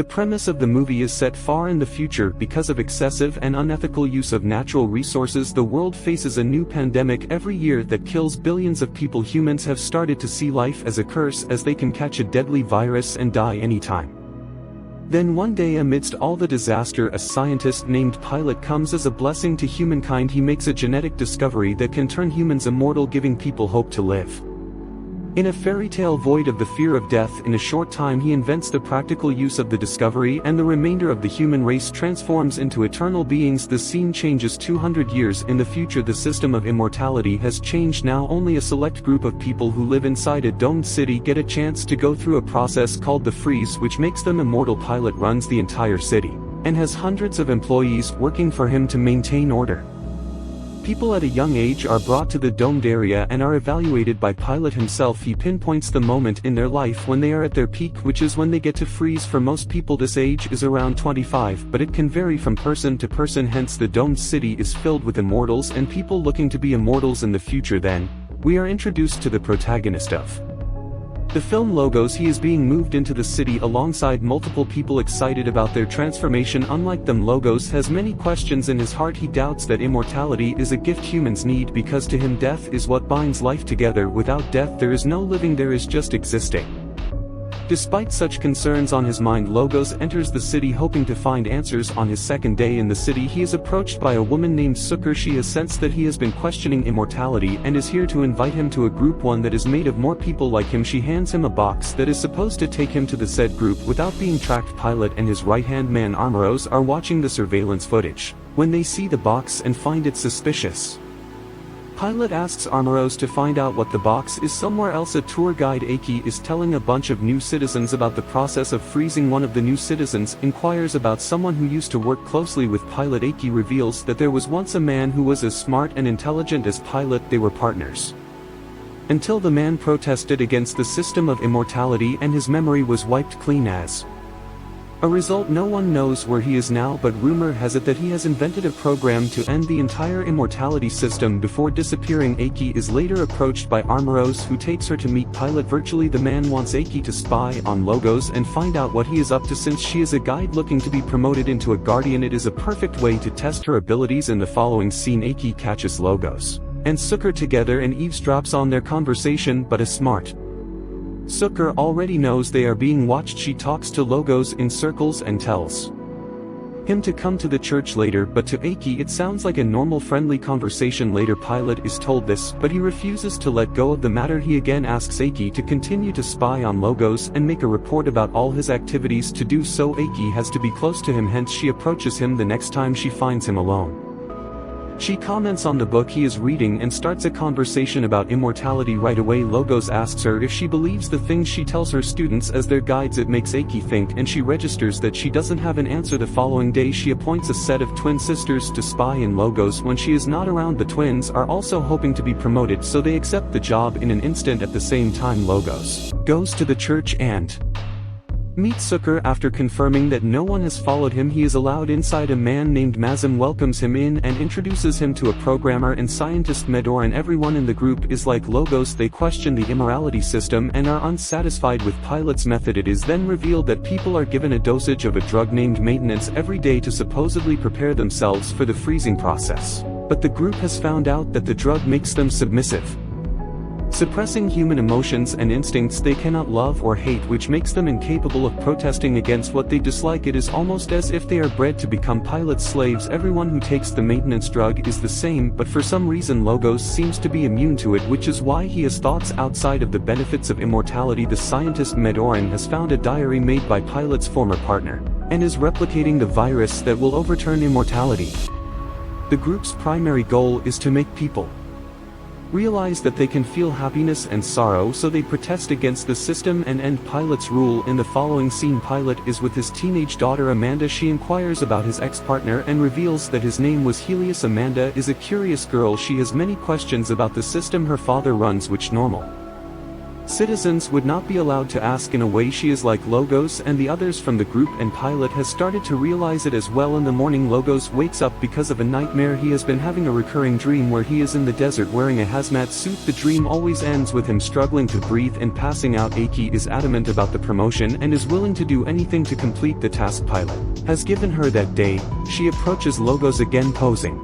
The premise of the movie is set far in the future. Because of excessive and unethical use of natural resources, the world faces a new pandemic every year that kills billions of people. Humans have started to see life as a curse, as they can catch a deadly virus and die anytime. Then one day, amidst all the disaster, a scientist named Pilot comes as a blessing to humankind. He makes a genetic discovery that can turn humans immortal, giving people hope to live in a fairy tale void of the fear of death. In a short time he invents the practical use of the discovery, and the remainder of the human race transforms into eternal beings. The scene changes 200 years in the future. The system of immortality has changed. Now only a select group of people who live inside a domed city get a chance to go through a process called the freeze, which makes them immortal. Pilot runs the entire city, and has hundreds of employees working for him to maintain order. People at a young age are brought to the domed area and are evaluated by Pilot himself. He pinpoints the moment in their life when they are at their peak, which is when they get to freeze. For most people this age is around 25, but it can vary from person to person. Hence the domed city is filled with immortals and people looking to be immortals in the future. Then we are introduced to the protagonist of the film, Logos. He is being moved into the city alongside multiple people excited about their transformation. Unlike them, Logos has many questions in his heart. He doubts that immortality is a gift humans need, because to him death is what binds life together. Without death there is no living, there is just existing. Despite such concerns on his mind, Logos enters the city hoping to find answers. On his second day in the city, he is approached by a woman named Sukkar. She has sensed that he has been questioning immortality and is here to invite him to a group, one that is made of more people like him. She hands him a box that is supposed to take him to the said group without being tracked. Pilot and his right-hand man Armoros are watching the surveillance footage when they see the box and find it suspicious. Pilot asks Armoros to find out what the box is. Somewhere else, a tour guide Aki is telling a bunch of new citizens about the process of freezing. One of the new citizens inquires about someone who used to work closely with Pilot. Aki reveals that there was once a man who was as smart and intelligent as Pilot. They were partners until the man protested against the system of immortality and his memory was wiped clean. As a result, no one knows where he is now, but rumor has it that he has invented a program to end the entire immortality system before disappearing. Aki is later approached by Armoros, who takes her to meet Pilot virtually. The man wants Aki to spy on Logos and find out what he is up to, since she is a guide looking to be promoted into a guardian. It is a perfect way to test her abilities. In the following scene, Aki catches Logos and Sukkar together and eavesdrops on their conversation, but a smart Sukkar already knows they are being watched. She talks to Logos in circles and tells him to come to the church later, but to Aki it sounds like a normal friendly conversation. Later Pilot is told this, but he refuses to let go of the matter. He again asks Aki to continue to spy on Logos and make a report about all his activities. To do so, Aki has to be close to him, hence she approaches him. The next time she finds him alone, she comments on the book he is reading and starts a conversation about immortality. Right away Logos asks her if she believes the things she tells her students as their guides. It makes Aki think, and she registers that she doesn't have an answer. The following day she appoints a set of twin sisters to spy in Logos when she is not around. The twins are also hoping to be promoted, so they accept the job in an instant. At the same time, Logos goes to the church and meets Sukkar. After confirming that no one has followed him, he is allowed inside. A man named Mazim welcomes him in and introduces him to a programmer and scientist Medoran. Everyone in the group is like Logos. They question the immortality system and are unsatisfied with Pilot's method. It is then revealed that people are given a dosage of a drug named maintenance every day to supposedly prepare themselves for the freezing process, but the group has found out that the drug makes them submissive, suppressing human emotions and instincts they cannot love or hate, which makes them incapable of protesting against what they dislike. It is almost as if they are bred to become Pilot's slaves. Everyone who takes the maintenance drug is the same, but for some reason Logos seems to be immune to it, which is why he has thoughts outside of the benefits of immortality. The scientist Medoran has found a diary made by Pilot's former partner and is replicating the virus that will overturn immortality. The group's primary goal is to make people realize that they can feel happiness and sorrow, so they protest against the system and end Pilot's rule. In the following scene, Pilot is with his teenage daughter Amanda. She inquires about his ex-partner and reveals that his name was Helios. Amanda is a curious girl. She has many questions about the system her father runs, which normal Citizens would not be allowed to ask in a way. She is like Logos and the others from the group, and Pilot has started to realize it as well. In the morning, Logos wakes up because of a nightmare. He has been having a recurring dream where he is in the desert wearing a hazmat suit. The dream always ends with him struggling to breathe and passing out. Aki is adamant about the promotion and is willing to do anything to complete the task Pilot has given her that day. She approaches Logos again, posing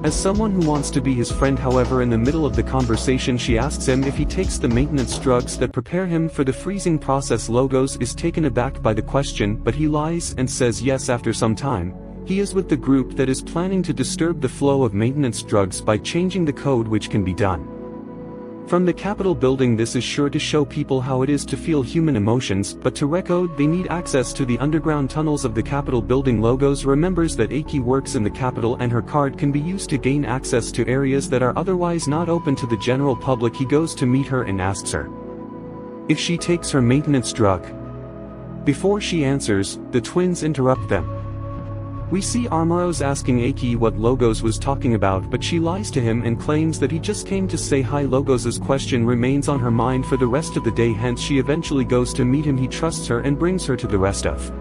as someone who wants to be his friend. However, in the middle of the conversation, she asks him if he takes the maintenance drugs that prepare him for the freezing process. Logos is taken aback by the question, but he lies and says yes. After some time, he is with the group that is planning to disturb the flow of maintenance drugs by changing the code, which can be done from the Capitol building. This is sure to show people how it is to feel human emotions, but to recode they need access to the underground tunnels of the Capitol building. Logos remembers that Aki works in the Capitol and her card can be used to gain access to areas that are otherwise not open to the general public. He goes to meet her and asks her if she takes her maintenance drug. Before she answers, the twins interrupt them. We see Armoros asking Aki what Logos was talking about, but she lies to him and claims that he just came to say hi. Logos's question remains on her mind for the rest of the day, hence she eventually goes to meet him. He trusts her and brings her to the rest of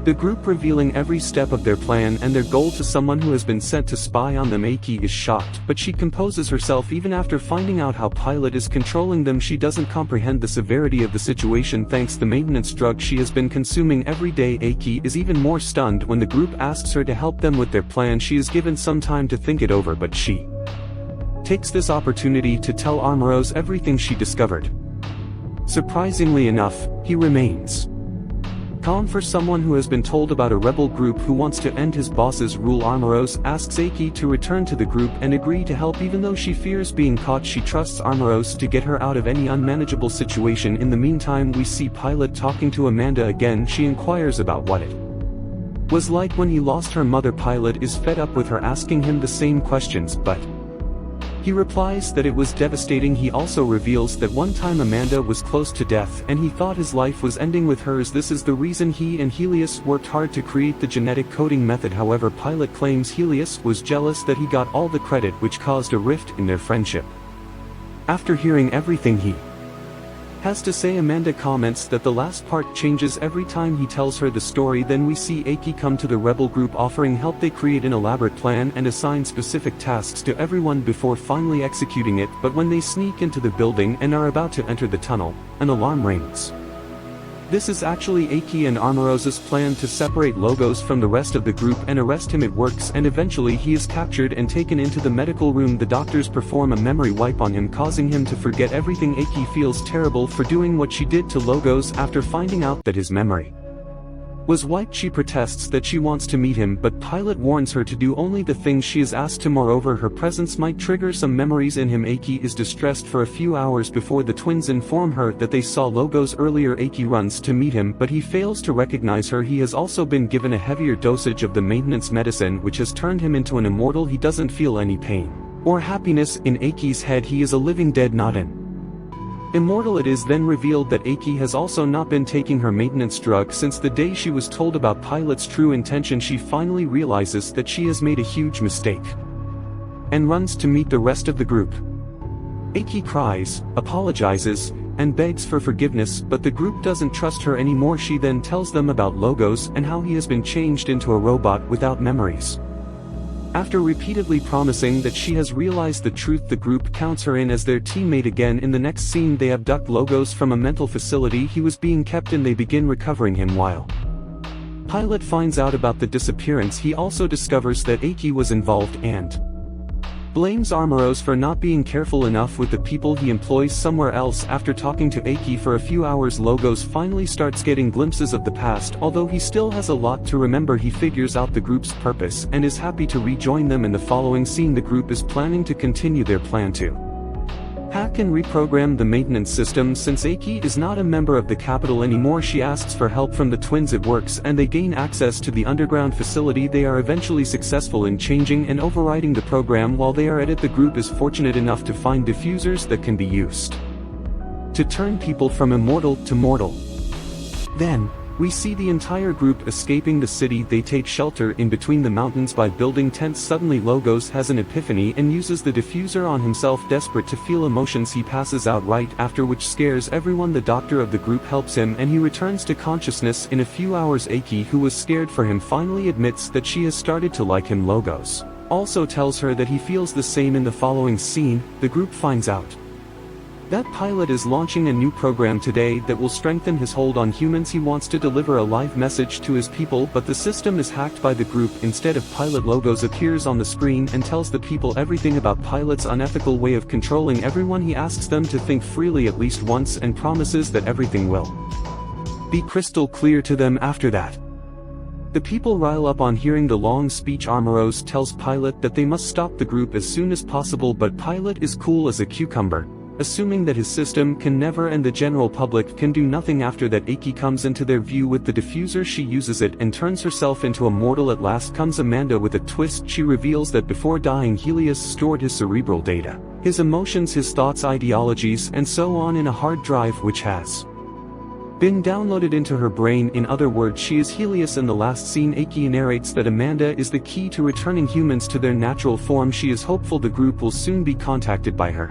the group, revealing every step of their plan and their goal to someone who has been sent to spy on them. Aki is shocked, but she composes herself even after finding out how Pilot is controlling them. She doesn't comprehend the severity of the situation thanks to the maintenance drug she has been consuming every day. Aki is even more stunned when the group asks her to help them with their plan. She is given some time to think it over, but she takes this opportunity to tell Armoros everything she discovered. Surprisingly enough, he remains calm for someone who has been told about a rebel group who wants to end his boss's rule. Armoros asks Aki to return to the group and agree to help even though she fears being caught. She trusts Armoros to get her out of any unmanageable situation. In the meantime, we see Pilot talking to Amanda again. She inquires about what it was like when he lost her mother. Pilot is fed up with her asking him the same questions, but he replies that it was devastating. He also reveals that one time Amanda was close to death and he thought his life was ending with hers. This is the reason he and Helios worked hard to create the genetic coding method. However, Pilot claims Helios was jealous that he got all the credit, which caused a rift in their friendship. After hearing everything he has to say, Amanda comments that the last part changes every time he tells her the story. Then we see Aki come to the rebel group offering help. They create an elaborate plan and assign specific tasks to everyone before finally executing it, but when they sneak into the building and are about to enter the tunnel, an alarm rings. This is actually Aki and Armoros's plan to separate Logos from the rest of the group and arrest him. It works, and eventually he is captured and taken into the medical room. The doctors perform a memory wipe on him, causing him to forget everything. Aki feels terrible for doing what she did to Logos. After finding out that his memory was wiped, she protests that she wants to meet him, but Pilot warns her to do only the things she is asked to. Moreover, her presence might trigger some memories in him. Aki is distressed for a few hours before the twins inform her that they saw Logos earlier. Aki runs to meet him, but he fails to recognize her. He has also been given a heavier dosage of the maintenance medicine, which has turned him into an immortal. He doesn't feel any pain or happiness. In Aki's head, he is a living dead, not an immortal. It is then revealed that Aki has also not been taking her maintenance drug since the day she was told about Pilot's true intention. She finally realizes that she has made a huge mistake and runs to meet the rest of the group. Aki cries, apologizes, and begs for forgiveness, but the group doesn't trust her anymore. She then tells them about Logos and how he has been changed into a robot without memories. After repeatedly promising that she has realized the truth, the group counts her in as their teammate again. In the next scene, they abduct Logos from a mental facility he was being kept in. They begin recovering him. While Pilot finds out about the disappearance, he also discovers that Aki was involved and blames Armoros for not being careful enough with the people he employs somewhere else. After talking to Aki for a few hours, Logos finally starts getting glimpses of the past. Although he still has a lot to remember, he figures out the group's purpose and is happy to rejoin them. In the following scene, the group is planning to continue their plan to hack and reprogram the maintenance system. Since Aki is not a member of the Capitol anymore, she asks for help from the twins. It works, and they gain access to the underground facility. They are eventually successful in changing and overriding the program. While they are at it, the group is fortunate enough to find diffusers that can be used to turn people from immortal to mortal. Then, We see the entire group escaping the city. They take shelter in between the mountains by building tents. Suddenly Logos has an epiphany and uses the diffuser on himself. Desperate to feel emotions, he passes out right after, which scares everyone. The doctor of the group helps him and he returns to consciousness in a few hours. Aki, who was scared for him, finally admits that she has started to like him. Logos also tells her that he feels the same. In the following scene, the group finds out that Pilot is launching a new program today that will strengthen his hold on humans. He wants to deliver a live message to his people, but the system is hacked by the group. Instead of Pilot, Logos appears on the screen and tells the people everything about Pilot's unethical way of controlling everyone. He asks them to think freely at least once and promises that everything will be crystal clear to them after that. The people rile up on hearing the long speech. Armoros tells Pilot that they must stop the group as soon as possible, but Pilot is cool as a cucumber, assuming that his system can never and the general public can do nothing. After that, Aki comes into their view with the diffuser. She uses it and turns herself into a mortal. At last comes Amanda with a twist. She reveals that before dying Helios stored his cerebral data, his emotions, his thoughts, ideologies, and so on in a hard drive which has been downloaded into her brain. In other words, she is Helios. In the last scene, Aki narrates that Amanda is the key to returning humans to their natural form. She is hopeful the group will soon be contacted by her.